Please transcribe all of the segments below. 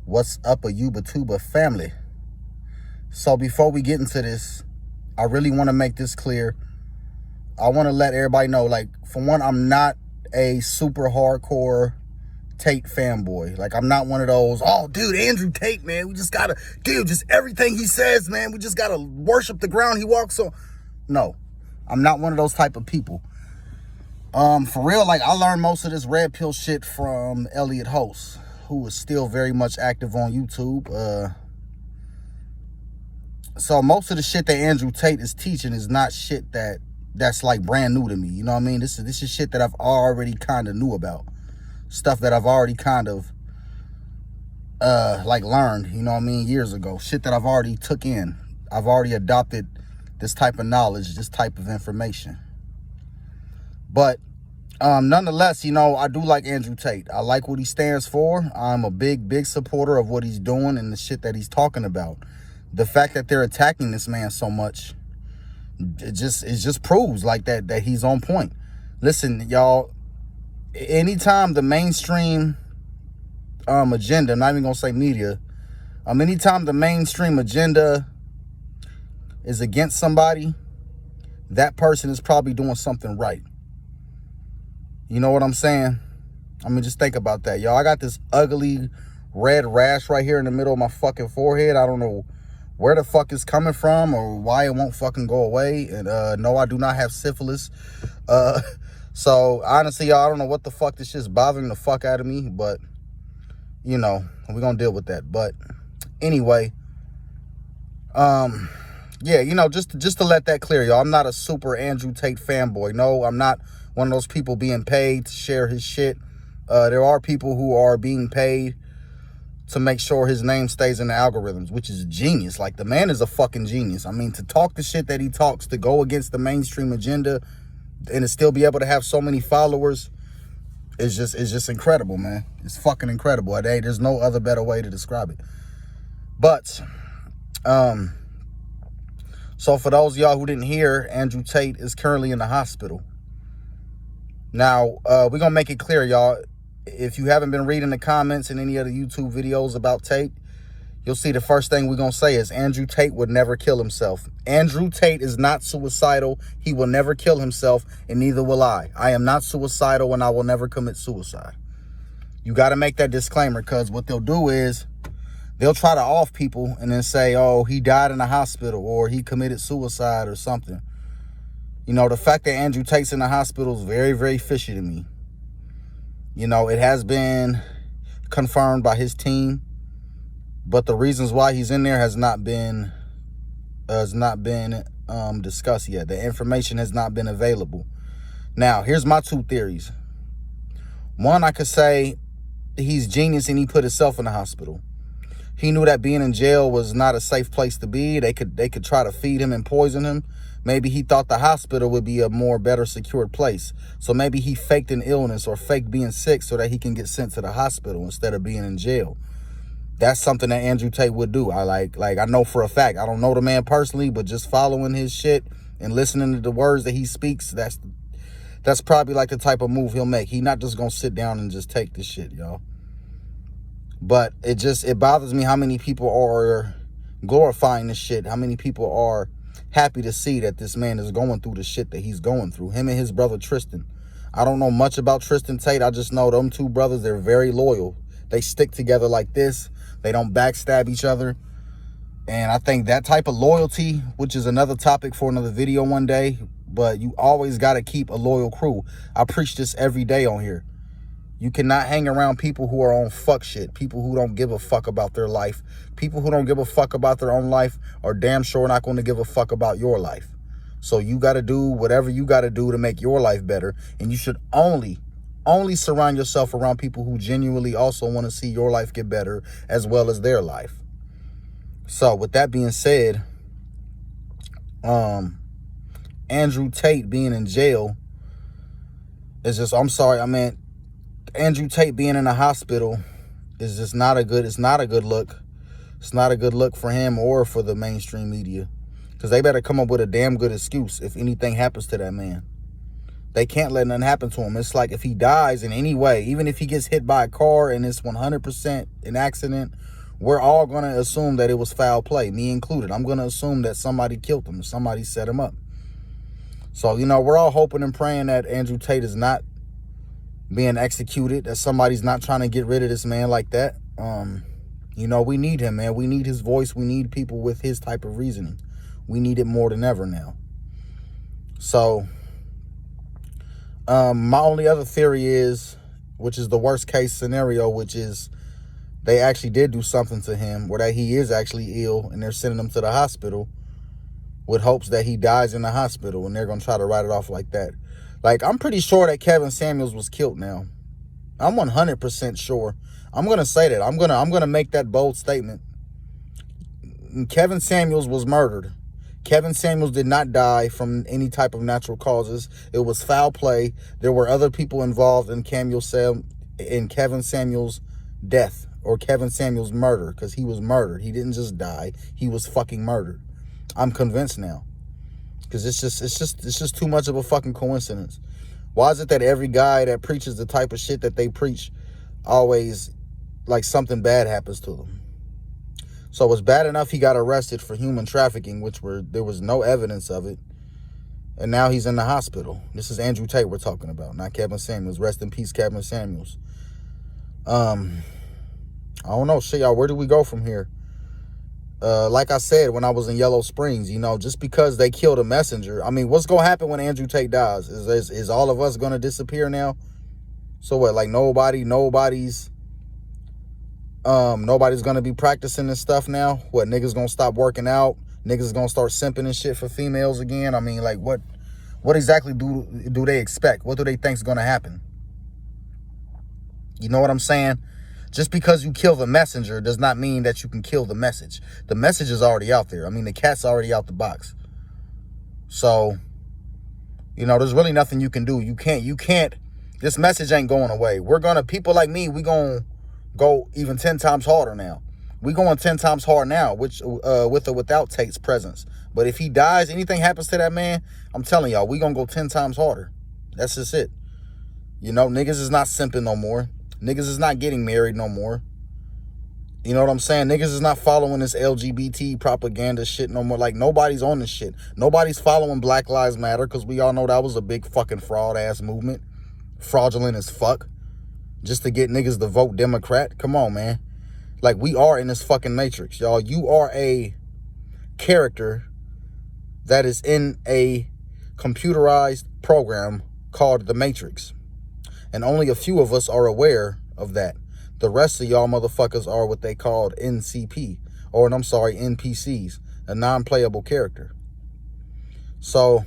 What's up, a YouTuber family? So before we get into this, I really want to make this clear. I want to let everybody know, like, for one, I'm not a super hardcore Tate fanboy. Like, I'm not one of those, oh, dude, Andrew Tate, man, we just gotta, dude, just everything he says, man, we just gotta worship the ground he walks on. No, I'm not one of those type of people. For real, like, I learned most of this red pill shit from Elliot Host, who is still very much active on YouTube. So most of the shit that Andrew Tate is teaching is not shit that's like brand new to me. You know what I mean? This is shit that I've already kind of knew about. Stuff that I've already kind of like learned, you know what I mean, years ago. Shit that I've already took in. I've already adopted this type of knowledge, this type of information. But nonetheless, you know, I do like Andrew Tate. I like what he stands for. I'm a big supporter of what he's doing and the shit that he's talking about. The fact that they're attacking this man so much, it just proves like that he's on point. Listen, y'all, anytime the mainstream agenda, I'm not even gonna say media, anytime the mainstream agenda is against somebody, that person is probably doing something right. You know what I'm saying? I mean, just think about that, y'all. I got this ugly red rash right here in the middle of my fucking forehead. I don't know where the fuck it's coming from or why it won't fucking go away. And no, I do not have syphilis. So honestly, y'all, I don't know what the fuck this shit's bothering the fuck out of me, but you know, we're gonna deal with that. But anyway, yeah, you know, just to let that clear, y'all, I'm not a super Andrew Tate fanboy. No, I'm not one of those people being paid to share his shit. There are people who are being paid to make sure his name stays in the algorithms, which is genius. Like, the man is a fucking genius. I mean, to talk the shit that he talks, to go against the mainstream agenda and to still be able to have so many followers is just incredible, man. It's fucking incredible. Hey, there's no other better way to describe it. But so for those of y'all who didn't hear, Andrew Tate is currently in the hospital. Now, we're gonna make it clear, y'all. If you haven't been reading the comments in any of the YouTube videos about Tate, you'll see the first thing we're going to say is Andrew Tate would never kill himself. Andrew Tate is not suicidal. He will never kill himself, and neither will I. I am not suicidal, and I will never commit suicide. You got to make that disclaimer, because what they'll do is they'll try to off people and then say, oh, he died in the hospital or he committed suicide or something. You know, the fact that Andrew Tate's in the hospital is very, very fishy to me. You know, it has been confirmed by his team, but the reasons why he's in there has not been discussed yet. The information has not been available. Now, here's my two theories. One, I could say he's genius and he put himself in the hospital. He knew that being in jail was not a safe place to be. They could try to feed him and poison him. Maybe he thought the hospital would be a more better secured place. So maybe he faked an illness or faked being sick so that he can get sent to the hospital instead of being in jail. That's something that Andrew Tate would do. I know for a fact. I don't know the man personally, but just following his shit and listening to the words that he speaks, that's probably like the type of move he'll make. He not just gonna sit down and just take this shit, y'all. But it bothers me how many people are glorifying this shit. How many people are happy to see that this man is going through the shit that he's going through. Him and his brother Tristan. I don't know much about Tristan Tate. I just know them two brothers, they're very loyal. They stick together like this. They don't backstab each other. And I think that type of loyalty, which is another topic for another video one day, but you always got to keep a loyal crew. I preach this every day on here. You cannot hang around people who are on fuck shit, people who don't give a fuck about their life. People who don't give a fuck about their own life are damn sure not going to give a fuck about your life. So you got to do whatever you got to do to make your life better. And you should only surround yourself around people who genuinely also want to see your life get better as well as their life. So with that being said, Andrew Tate being in jail is just, I'm sorry, I mean, Andrew Tate being in a hospital is just not a good look. It's not a good look for him or for the mainstream media, because they better come up with a damn good excuse if anything happens to that man. They can't let nothing happen to him. It's like if he dies in any way, even if he gets hit by a car and it's 100% an accident, we're all going to assume that it was foul play, me included. I'm going to assume that somebody killed him, somebody set him up. So, you know, we're all hoping and praying that Andrew Tate is not being executed, that somebody's not trying to get rid of this man like that. You know, we need him, man. We need his voice. We need people with his type of reasoning. We need it more than ever now. So, my only other theory is, which is the worst case scenario, which is they actually did do something to him where that he is actually ill and they're sending him to the hospital with hopes that he dies in the hospital, and they're going to try to write it off like that. Like, I'm pretty sure that Kevin Samuels was killed now. I'm 100% sure. I'm going to say that. I'm going to make that bold statement. Kevin Samuels was murdered. Kevin Samuels did not die from any type of natural causes. It was foul play. There were other people involved in Kevin Samuels' death, or Kevin Samuels' murder, because he was murdered. He didn't just die. He was fucking murdered. I'm convinced now, because it's just too much of a fucking coincidence. Why is it that every guy that preaches the type of shit that they preach, always like something bad happens to them? So it's bad enough he got arrested for human trafficking, there was no evidence of it, and now he's in the hospital. This is Andrew Tate we're talking about, not Kevin Samuels. Rest in peace, Kevin Samuels. I don't know, shit, y'all. Where do we go from here? Like I said, when I was in Yellow Springs, you know, just because they killed a messenger, I mean, what's gonna happen when Andrew Tate dies? Is all of us gonna disappear now? So what? Like nobody's gonna be practicing this stuff now? What, niggas gonna stop working out? Niggas gonna start simping and shit for females again? I mean, like, what exactly do they expect? What do they think's gonna happen? You know what I'm saying? Just because you kill the messenger does not mean that you can kill the message. The message is already out there. I mean, the cat's already out the box. So, you know, there's really nothing you can do. You can't, this message ain't going away. People like me, we gonna go even 10 times harder now. We going 10 times hard now, which with or without Tate's presence. But if he dies, anything happens to that man, I'm telling y'all, we gonna go 10 times harder. That's just it. You know, niggas is not simping no more. Niggas is not getting married no more. You know what I'm saying? Niggas is not following this LGBT propaganda shit no more. Like, nobody's on this shit. Nobody's following Black Lives Matter, because we all know that was a big fucking fraud-ass movement. Fraudulent as fuck. Just to get niggas to vote Democrat. Come on, man. Like, we are in this fucking matrix, y'all. You are a character that is in a computerized program called the Matrix. And only a few of us are aware of that. The rest of y'all motherfuckers are what they called NCP, or I'm sorry, NPCs, a non-playable character. So,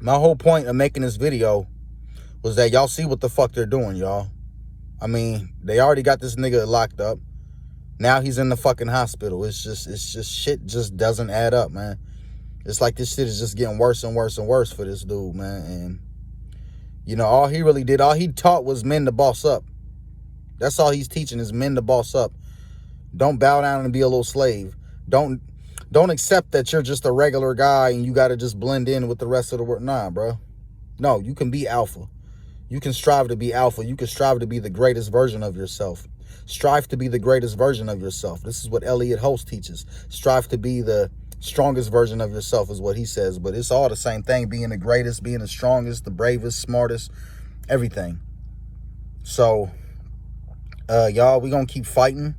my whole point of making this video was that y'all see what the fuck they're doing, y'all. I mean, they already got this nigga locked up. Now he's in the fucking hospital. It's just shit just doesn't add up, man. It's like this shit is just getting worse and worse and worse for this dude, man. And you know, all he taught was men to boss up. That's all he's teaching, is men to boss up. Don't bow down and be a little slave. Don't accept that you're just a regular guy and you got to just blend in with the rest of the world. Nah, bro. No, you can be alpha. You can strive to be alpha. You can strive to be the greatest version of yourself. Strive to be the greatest version of yourself. This is what Elliot Host teaches. Strive to be the strongest version of yourself is what he says. But it's all the same thing. Being the greatest, being the strongest, the bravest, smartest, everything. So, y'all, we gonna keep fighting.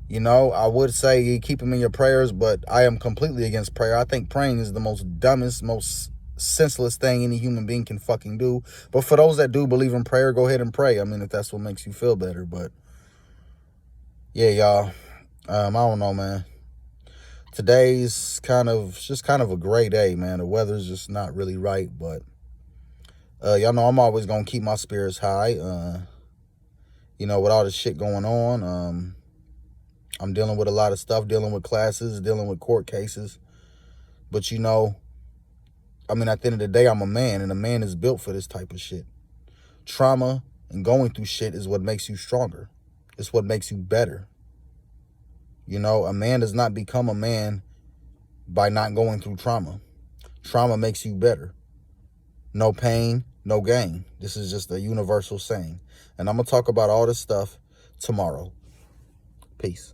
You know, I would say keep them in your prayers, but I am completely against prayer. I think praying is the most dumbest, most senseless thing any human being can fucking do. But for those that do believe in prayer, go ahead and pray. I mean, if that's what makes you feel better. But yeah, y'all, I don't know, man. Today's kind of a gray day, man. The weather's just not really right, but y'all know I'm always gonna keep my spirits high. You know, with all this shit going on, I'm dealing with a lot of stuff, dealing with classes, dealing with court cases. But you know, I mean, at the end of the day, I'm a man, and a man is built for this type of shit. Trauma and going through shit is what makes you stronger. It's what makes you better. You know, a man does not become a man by not going through trauma. Trauma makes you better. No pain, no gain. This is just a universal saying. And I'm going to talk about all this stuff tomorrow. Peace.